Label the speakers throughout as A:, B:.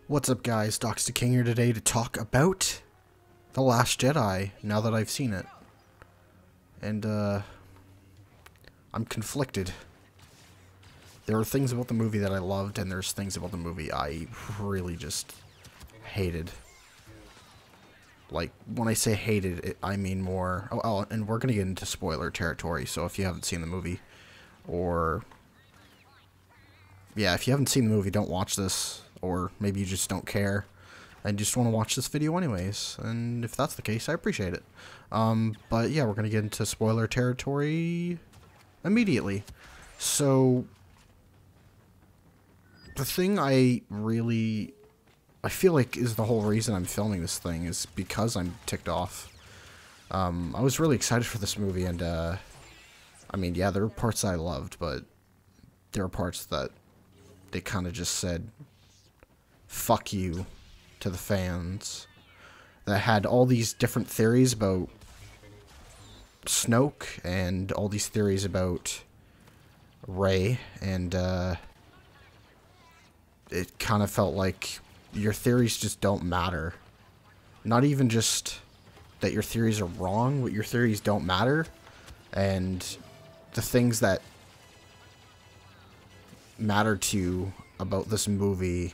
A: What's up, guys? Docs the King here today to talk about The Last Jedi, now that I've seen it. And, I'm conflicted. There are things about the movie that I loved, and there's things about the movie I really just hated. Like, when I say hated, I mean more... Oh, and we're gonna get into spoiler territory, so if you haven't seen the movie, or... Yeah, if you haven't seen the movie, don't watch this. Or maybe you just don't care and just want to watch this video anyways. And if that's the case, I appreciate it. But yeah, we're going to get into spoiler territory immediately. So, the thing I feel like is the whole reason I'm filming this thing is because I'm ticked off. I was really excited for this movie, and I mean, yeah, there were parts I loved, but there were parts that they kind of just said fuck you to the fans, that had all these different theories about Snoke and all these theories about Rey, and it kind of felt like your theories just don't matter. Not even just that your theories are wrong, but your theories don't matter, and the things that matter to you about this movie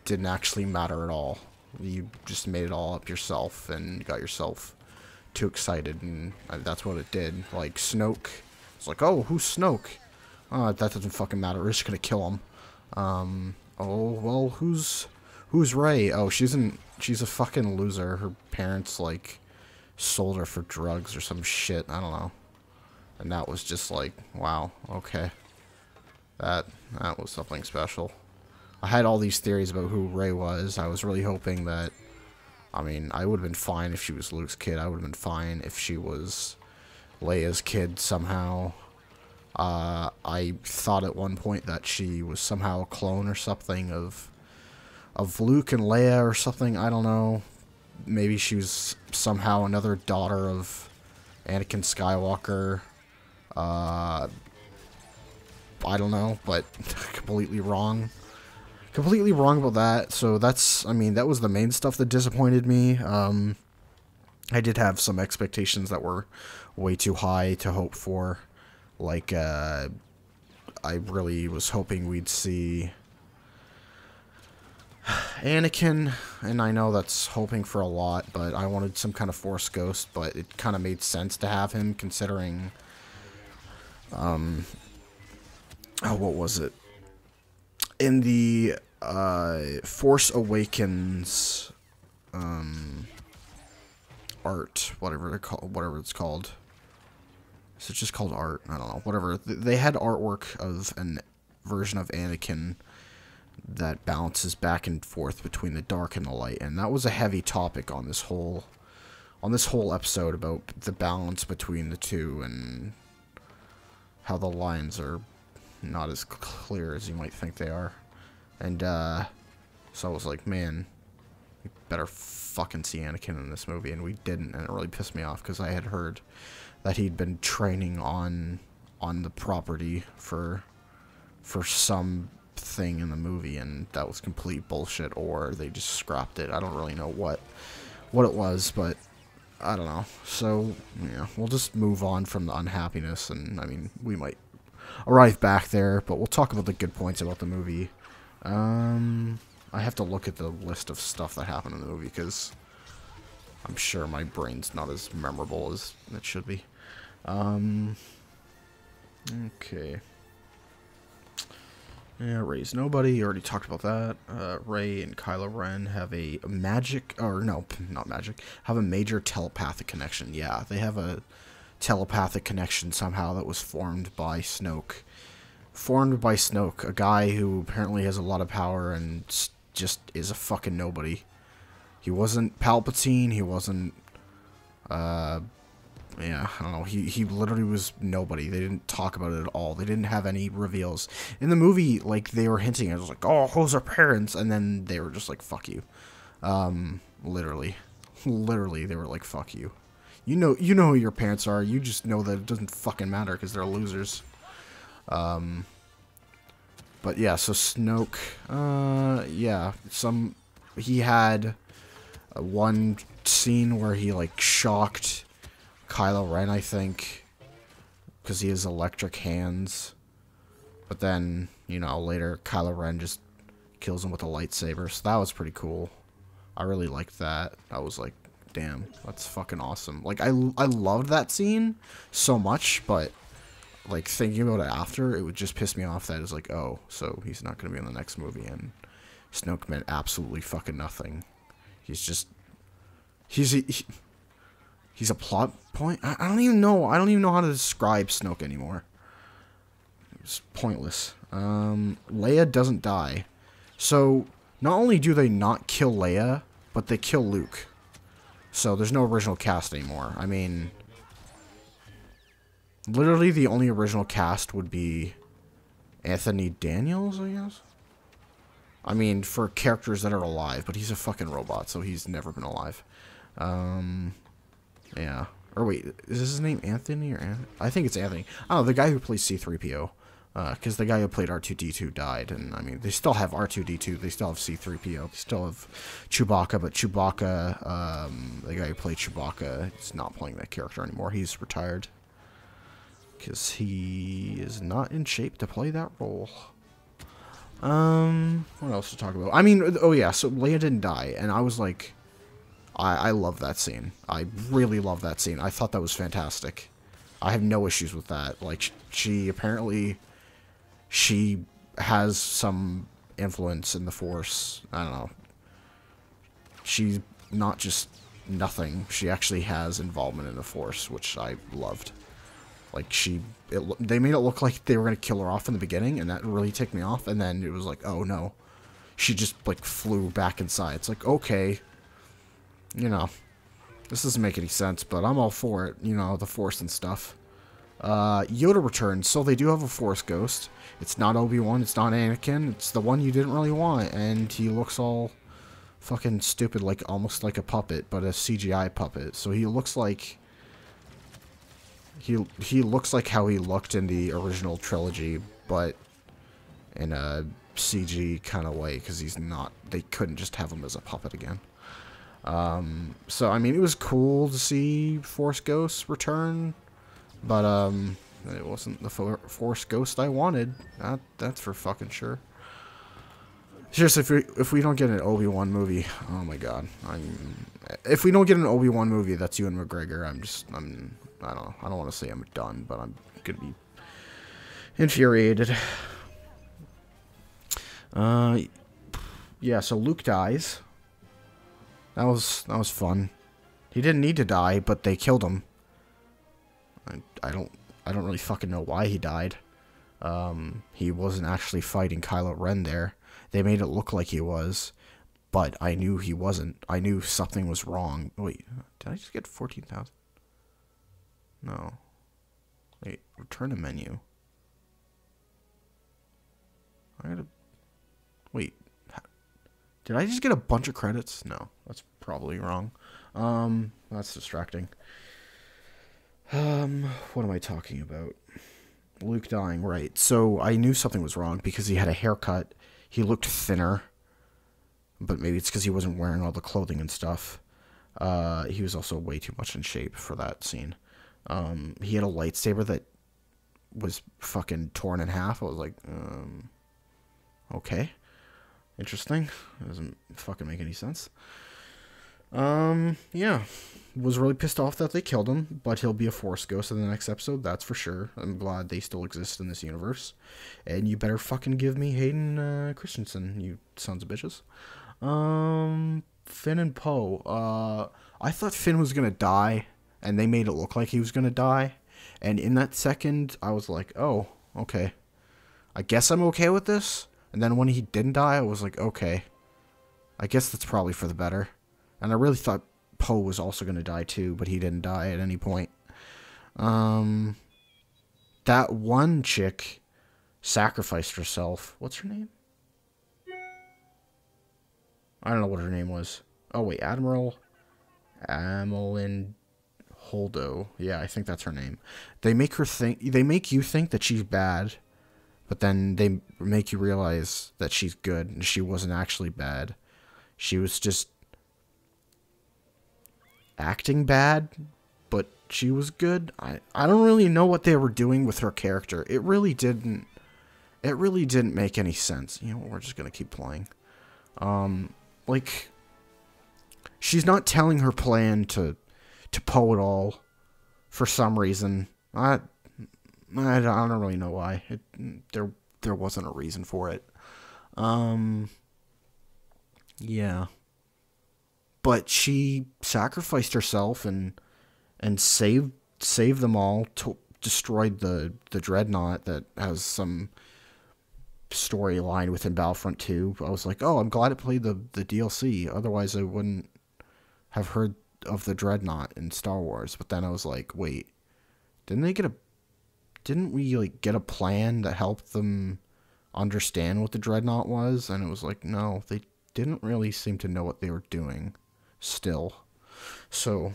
A: didn't actually matter at all. You just made it all up yourself and got yourself too excited, and that's what it did. Like, Snoke, it's like, oh, who's Snoke? That doesn't fucking matter, we're just gonna kill him. Oh, well, who's Rey? Oh, she's a fucking loser. Her parents, like, sold her for drugs or some shit, I don't know. And that was just like, wow, okay. That was something special. I had all these theories about who Rey was. I was really hoping that, I mean, I would have been fine if she was Luke's kid. I would have been fine if she was Leia's kid somehow. I thought at one point that she was somehow a clone or something of Luke and Leia or something. I don't know. Maybe she was somehow another daughter of Anakin Skywalker. I don't know, but completely wrong. Completely wrong about that. So that's, I mean, that was the main stuff that disappointed me. I did have some expectations that were way too high to hope for. Like, I really was hoping we'd see Anakin, and I know that's hoping for a lot, but I wanted some kind of Force ghost, but it kind of made sense to have him, considering, oh, what was it? In the Force Awakens art, whatever it's called. Is it just called art? I don't know. Whatever. They had artwork of a version of Anakin that balances back and forth between the dark and the light, and that was a heavy topic on this whole episode, about the balance between the two and how the lines are not as clear as you might think they are. And so I was like, man, we better fucking see Anakin in this movie, and we didn't, and it really pissed me off because I had heard that he'd been training on the property for some thing in the movie, and that was complete bullshit, or they just scrapped it. I don't really know what it was, but I don't know. So yeah, we'll just move on from the unhappiness, and I mean, we might arrive back there, but we'll talk about the good points about the movie. I have to look at the list of stuff that happened in the movie, because I'm sure my brain's not as memorable as it should be. Okay. Yeah, Rey's nobody. You already talked about that. Rey and Kylo Ren have a magic, or no, not magic, have a major telepathic connection. Yeah, they have a telepathic connection somehow that was formed by Snoke. Formed by Snoke, a guy who apparently has a lot of power and just is a fucking nobody. He wasn't Palpatine, he wasn't, yeah, I don't know, he literally was nobody. They didn't talk about it at all. They didn't have any reveals. In the movie, like, they were hinting, it was like, oh, who's our parents? And then they were just like, fuck you. Literally. Literally, they were like, fuck you. You know who your parents are, you just know that it doesn't fucking matter because they're losers. But yeah, so Snoke, yeah, he had one scene where he, like, shocked Kylo Ren, I think, because he has electric hands. But then, you know, later Kylo Ren just kills him with a lightsaber, so that was pretty cool. I really liked that. I was like, damn, that's fucking awesome. Like, I loved that scene so much, but, like, thinking about it after, it would just piss me off that it's like, oh, so he's not going to be in the next movie, and Snoke meant absolutely fucking nothing. He's just, he's a plot point. I don't even know. I don't even know how to describe Snoke anymore. It's pointless. Leia doesn't die. So, not only do they not kill Leia, but they kill Luke. So, there's no original cast anymore. I mean, literally the only original cast would be Anthony Daniels, I guess? I mean, for characters that are alive, but he's a fucking robot, so he's never been alive. Yeah. Or wait, is his name Anthony or Anthony? I think it's Anthony. Oh, the guy who plays C-3PO. Because the guy who played R2-D2 died, and I mean, they still have R2-D2, they still have C-3PO, they still have Chewbacca, but Chewbacca, the guy who played Chewbacca is not playing that character anymore. He's retired. Because he is not in shape to play that role. What else to talk about? I mean, oh yeah, so Leia didn't die, and I was like, I love that scene. I really love that scene. I thought that was fantastic. I have no issues with that. Like, she apparently, she has some influence in the Force. I don't know. She's not just nothing. She actually has involvement in the Force, which I loved. Like, they made it look like they were going to kill her off in the beginning, and that really ticked me off. And then it was like, oh no. She just, like, flew back inside. It's like, okay. You know, this doesn't make any sense, but I'm all for it. You know, the Force and stuff. Yoda returns, so they do have a Force ghost. It's not Obi-Wan, it's not Anakin, it's the one you didn't really want, and he looks all fucking stupid, like, almost like a puppet, but a CGI puppet. So he looks like... He looks like how he looked in the original trilogy, but in a CG kind of way, because he's not... They couldn't just have him as a puppet again. So, I mean, it was cool to see Force Ghosts return, but, it wasn't the Force Ghost I wanted. That's for fucking sure. Seriously, if we don't get an Obi-Wan movie, oh my god. If we don't get an Obi-Wan movie that's Ewan McGregor, I don't know. I don't want to say I'm done, but I'm gonna be infuriated. Yeah, so Luke dies. That was fun. He didn't need to die, but they killed him. I don't really fucking know why he died. He wasn't actually fighting Kylo Ren there. They made it look like he was, but I knew he wasn't. I knew something was wrong. Wait, did I just get 14,000? No. Wait, return to menu. Wait. Did I just get a bunch of credits? No, that's probably wrong. That's distracting. What am I talking about? Luke dying, right. So I knew something was wrong because he had a haircut. He looked thinner. But maybe it's because he wasn't wearing all the clothing and stuff. He was also way too much in shape for that scene. He had a lightsaber that was fucking torn in half. I was like, okay. Interesting. It doesn't fucking make any sense. Yeah. Was really pissed off that they killed him, but he'll be a Force ghost in the next episode, that's for sure. I'm glad they still exist in this universe. And you better fucking give me Hayden Christensen, you sons of bitches. Finn and Poe. I thought Finn was gonna die, and they made it look like he was gonna die. And in that second, I was like, oh, okay. I guess I'm okay with this. And then when he didn't die, I was like, okay. I guess that's probably for the better. And I really thought Poe was also going to die too, but he didn't die at any point. That one chick sacrificed herself. What's her name? I don't know what her name was. Oh, wait. Admiral Amelin Holdo. Yeah, I think that's her name. They make you think that she's bad, But then they make you realize that she's good and she wasn't actually bad. She was just acting bad, but she was good. I don't really know what they were doing with her character. It really didn't make any sense. You know, we're just gonna keep playing. Like, she's not telling her plan to Poe at all for some reason. I don't really know why. There wasn't a reason for it. Yeah. But she sacrificed herself and saved them all. Destroyed the dreadnought that has some storyline within Battlefront 2. I was like, oh, I'm glad it played the DLC. Otherwise, I wouldn't have heard of the dreadnought in Star Wars. But then I was like, wait, didn't we like get a plan that helped them understand what the dreadnought was? And it was like, no, they didn't really seem to know what they were doing still. So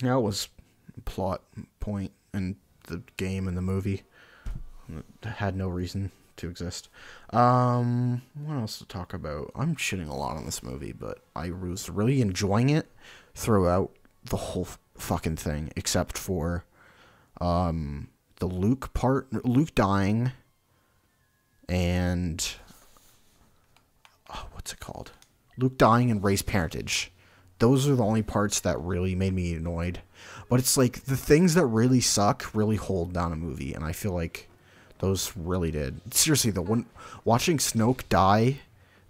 A: that was a plot point in the game and the movie. It had no reason to exist. What else to talk about? I'm shitting a lot on this movie, but I was really enjoying it throughout the whole fucking thing, except for the Luke dying, and what's it called? Luke dying and Rey's parentage. Those are the only parts that really made me annoyed. But it's like the things that really suck really hold down a movie, and I feel like those really did. Seriously, watching Snoke die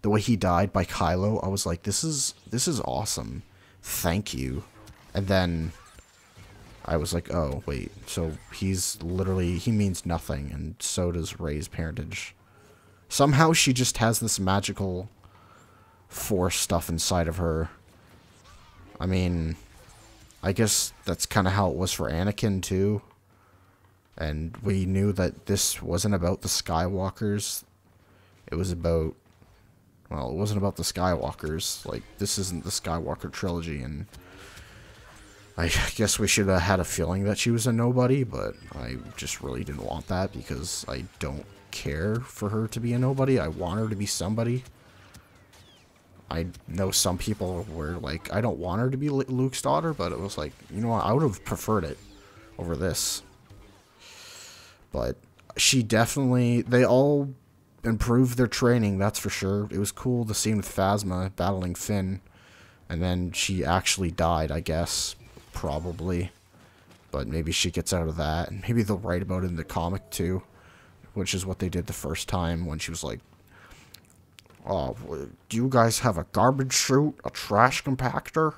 A: the way he died by Kylo, I was like, this is awesome. Thank you. And then I was like, oh, wait, so he means nothing, and so does Rey's parentage. Somehow she just has this magical Force stuff inside of her. I mean, I guess that's kind of how it was for Anakin, too. And we knew that this wasn't about the Skywalkers. It was about, well, it wasn't about the Skywalkers. Like, this isn't the Skywalker trilogy, and I guess we should have had a feeling that she was a nobody, but I just really didn't want that because I don't care for her to be a nobody. I want her to be somebody. I know some people were like, I don't want her to be Luke's daughter, but it was like, you know what, I would have preferred it over this. But she definitely, they all improved their training, that's for sure. It was cool, the scene with Phasma battling Finn, and then she actually died, I guess, probably. But maybe she gets out of that, and maybe they'll write about it in the comic too, which is what they did the first time when she was like, oh, do you guys have a garbage chute, a trash compactor?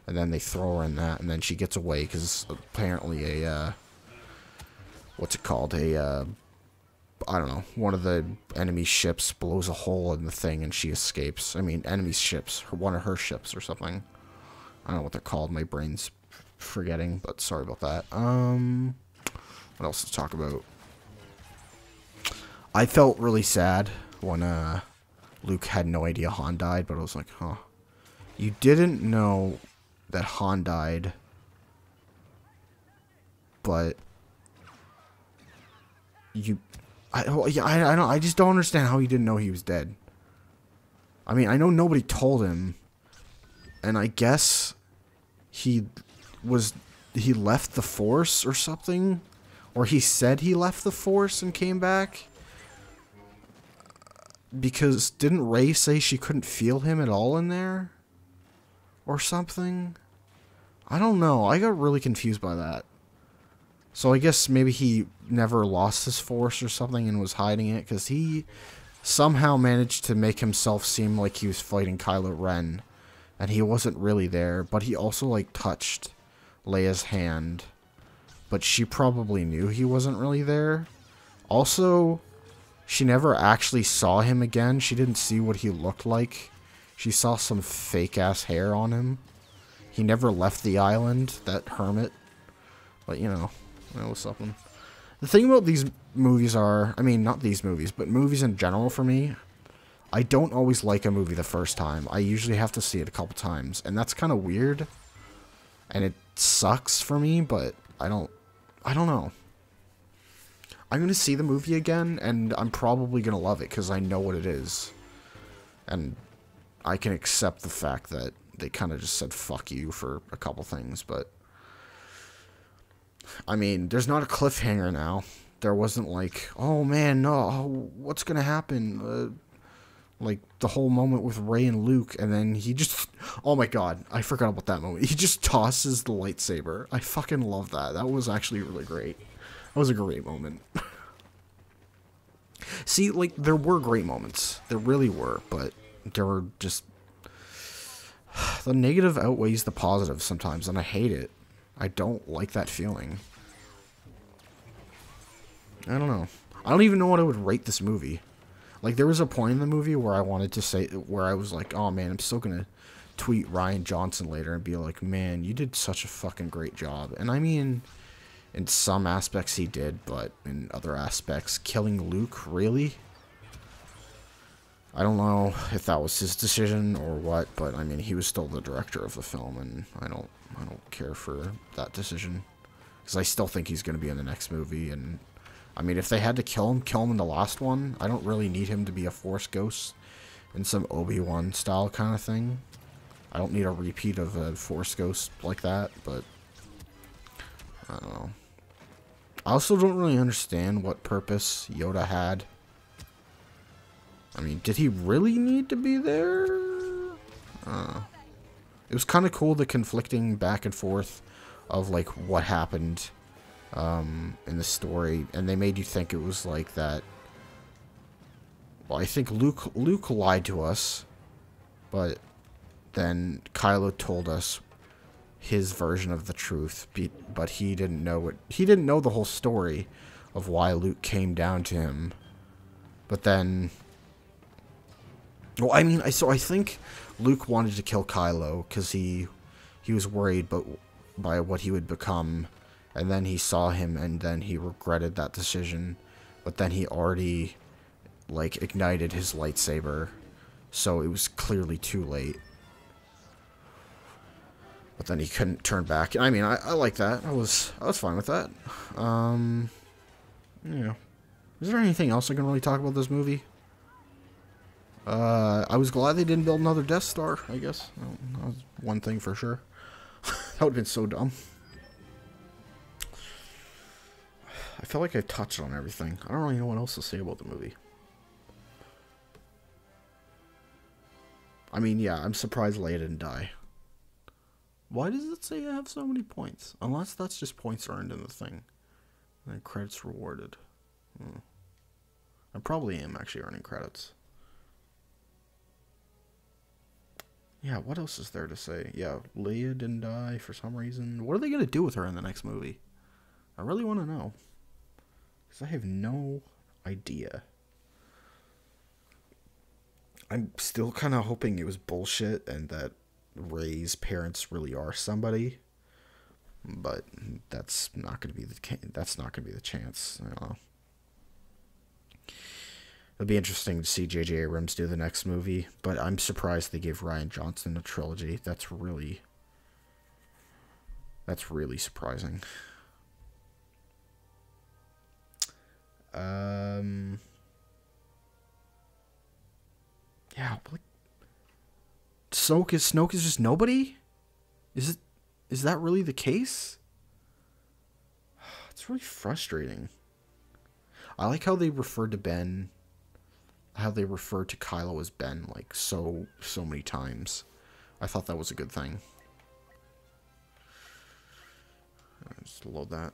A: And then they throw her in that, and then she gets away because apparently what's it called? I don't know, one of the enemy ships blows a hole in the thing and she escapes. I mean, enemy ships, one of her ships or something. I don't know what they're called, my brain's forgetting, but sorry about that. What else to talk about? I felt really sad when Luke had no idea Han died, but I was like, huh. You didn't know that Han died, but I just don't understand how he didn't know he was dead. I mean, I know nobody told him, and I guess he left the Force or something, or he said he left the Force and came back. Because didn't Rey say she couldn't feel him at all in there? Or something? I don't know. I got really confused by that. So I guess maybe he never lost his Force or something and was hiding it. Because he somehow managed to make himself seem like he was fighting Kylo Ren. And he wasn't really there. But he also, like, touched Leia's hand. But she probably knew he wasn't really there. Also, she never actually saw him again. She didn't see what he looked like. She saw some fake-ass hair on him. He never left the island, that hermit. But, you know, that was something. The thing about these movies are, I mean, not these movies, but movies in general for me, I don't always like a movie the first time. I usually have to see it a couple times. And that's kind of weird. And it sucks for me, but I don't know. I'm gonna see the movie again, and I'm probably gonna love it because I know what it is, and I can accept the fact that they kind of just said fuck you for a couple things. But I mean, there's not a cliffhanger now. There wasn't like, oh man, no, what's gonna happen? Like the whole moment with Rey and Luke, and then he just, oh my god, I forgot about that moment. He just tosses the lightsaber. I fucking love that. That was actually really great. That was a great moment. See, like, there were great moments. There really were, but there were just, the negative outweighs the positive sometimes, and I hate it. I don't like that feeling. I don't know. I don't even know what I would rate this movie. Like, there was a point in the movie where I wanted to say, where I was like, oh man, I'm still gonna tweet Rian Johnson later and be like, man, you did such a fucking great job. And I mean, in some aspects he did, but in other aspects, killing Luke, really? I don't know if that was his decision or what, but I mean, he was still the director of the film, and I don't care for that decision. Because I still think he's gonna be in the next movie, and I mean, if they had to kill him in the last one. I don't really need him to be a Force ghost in some Obi-Wan style kind of thing. I don't need a repeat of a Force ghost like that, but I don't know. I also don't really understand what purpose Yoda had. I mean, did he really need to be there? It was kind of cool, the conflicting back and forth of, like, what happened in the story, and they made you think it was like that. Well, I think Luke lied to us, but then Kylo told us his version of the truth, but he didn't know it. He didn't know the whole story of why Luke came down to him. But then, well, I mean, I think Luke wanted to kill Kylo because he was worried by what he would become. And then he saw him, and then he regretted that decision. But then he already, like, ignited his lightsaber. So it was clearly too late. But then he couldn't turn back. I mean, I like that. I was fine with that. Yeah. Is there anything else I can really talk about this movie? I was glad they didn't build another Death Star, I guess. That was one thing for sure. That would have been so dumb. I feel like I touched on everything. I don't really know what else to say about the movie. I mean, yeah, I'm surprised Leia didn't die. Why does it say I have so many points? Unless that's just points earned in the thing. And then credits rewarded. I probably am actually earning credits. Yeah, what else is there to say? Yeah, Leia didn't die for some reason. What are they going to do with her in the next movie? I really want to know. Because I have no idea. I'm still kind of hoping it was bullshit and that Rey's parents really are somebody. But that's not going to be the chance. I don't know. It'll be interesting to see J.J. Abrams do the next movie, but I'm surprised they gave Rian Johnson a trilogy. That's really surprising. Yeah, like, Snoke is just nobody? Is that really the case? It's really frustrating. I like how they referred to Ben, how they referred to Kylo as Ben, like, so many times. I thought that was a good thing. Just load that.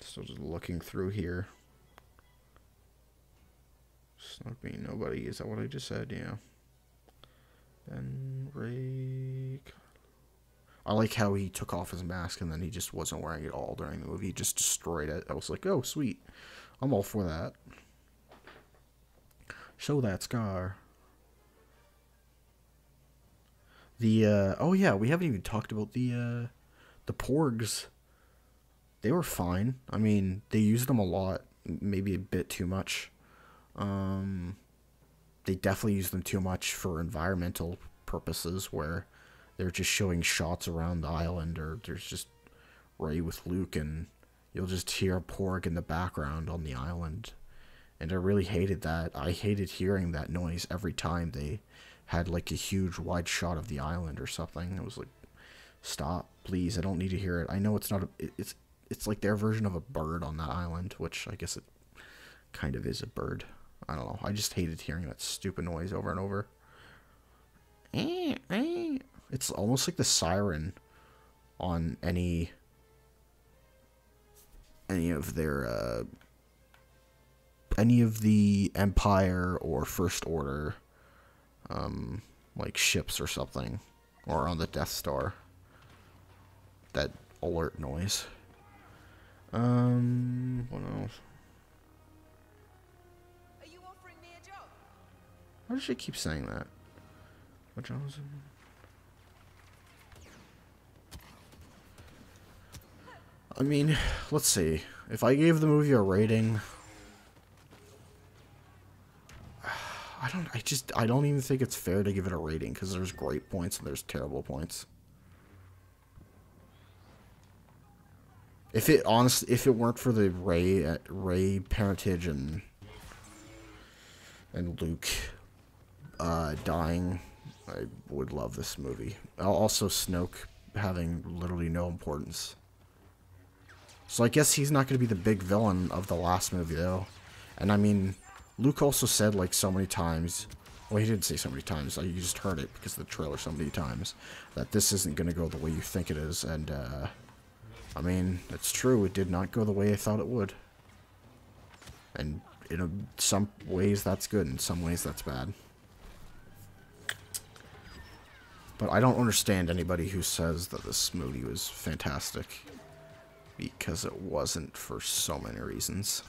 A: Still just looking through here. Snoke being nobody. Is that what I just said? Yeah. Ben, Rey. I like how he took off his mask and then he just wasn't wearing it all during the movie. He just destroyed it. I was like, oh, sweet. I'm all for that. Show that scar. Oh yeah, we haven't even talked about the porgs. They were fine. I mean, they used them a lot, maybe a bit too much. They definitely used them too much for environmental purposes, where they're just showing shots around the island, or there's just Rey with Luke, and you'll just hear a porg in the background on the island. And I really hated that. I hated hearing that noise every time they had like a huge wide shot of the island or something. It was like, stop, please. I don't need to hear it. I know it's not a, it's like their version of a bird on that island, which I guess it kind of is a bird. I don't know. I just hated hearing that stupid noise over and over. It's almost like the siren on any of their any of the Empire or First Order like ships or something, or on the Death Star. That alert noise. What else?
B: Are you offering me a job?
A: Why does she keep saying that? What job is it? I mean, let's see. If I gave the movie a rating, I don't even think it's fair to give it a rating, because there's great points and there's terrible points. If it weren't for the Rey parentage and Luke dying, I would love this movie. Also, Snoke having literally no importance. So I guess he's not going to be the big villain of the last movie, though. And I mean, Luke also said like so many times, well, he didn't say so many times, you just heard it because of the trailer so many times, that this isn't going to go the way you think it is. And I mean, it's true, it did not go the way I thought it would. And in some ways that's good, in some ways that's bad. But I don't understand anybody who says that this movie was fantastic, because it wasn't, for so many reasons.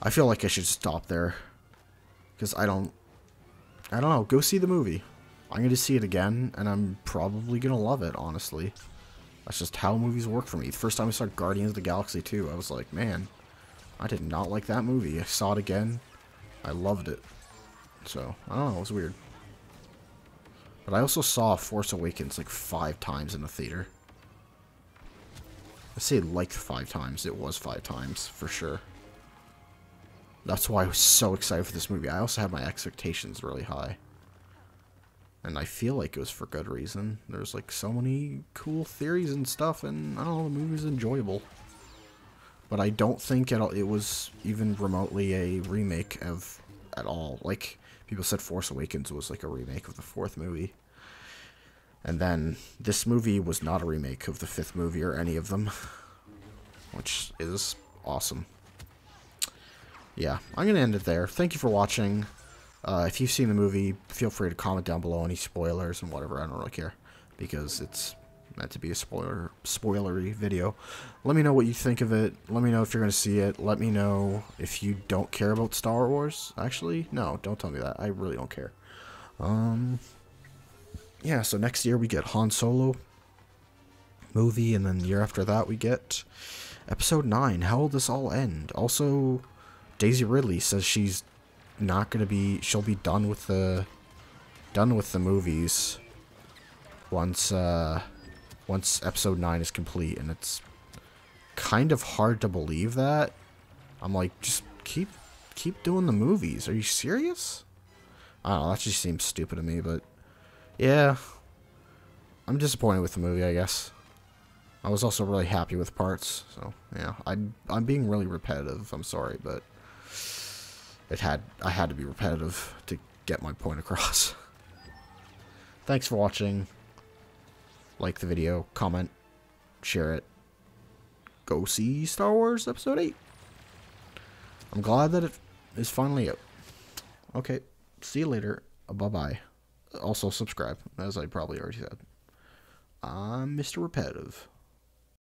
A: I feel like I should stop there, because I don't know, go see the movie. I'm going to see it again, and I'm probably going to love it, honestly. That's just how movies work for me. The first time I saw Guardians of the Galaxy 2, I was like, man, I did not like that movie. I saw it again, I loved it. So, I don't know, it was weird. But I also saw Force Awakens like 5 times in the theater. I say like 5 times. It was 5 times, for sure. That's why I was so excited for this movie. I also had my expectations really high. And I feel like it was for good reason. There's like so many cool theories and stuff, and I don't know, the movie's enjoyable. But I don't think it was even remotely a remake of at all. Like, people said Force Awakens was like a remake of the 4th movie. And then this movie was not a remake of the 5th movie or any of them, which is awesome. Yeah, I'm going to end it there. Thank you for watching. If you've seen the movie, feel free to comment down below any spoilers and whatever. I don't really care, because it's meant to be a spoilery video. Let me know what you think of it. Let me know if you're going to see it. Let me know if you don't care about Star Wars. Actually, no, don't tell me that. I really don't care. Yeah, so next year we get Han Solo movie, and then the year after that we get Episode 9. How will this all end? Also, Daisy Ridley says she's not gonna be. She'll be done with the movies once Episode 9 is complete, and it's kind of hard to believe that. I'm like, just keep doing the movies. Are you serious? I don't know. That just seems stupid to me, but. Yeah, I'm disappointed with the movie, I guess. I was also really happy with parts, so yeah, I'm being really repetitive. I'm sorry, but I had to be repetitive to get my point across. Thanks for watching. Like the video, comment, share it. Go see Star Wars Episode 8. I'm glad that it is finally out. Okay, see you later. Bye-bye. Also subscribe, as I probably already said. I'm Mr. Repetitive.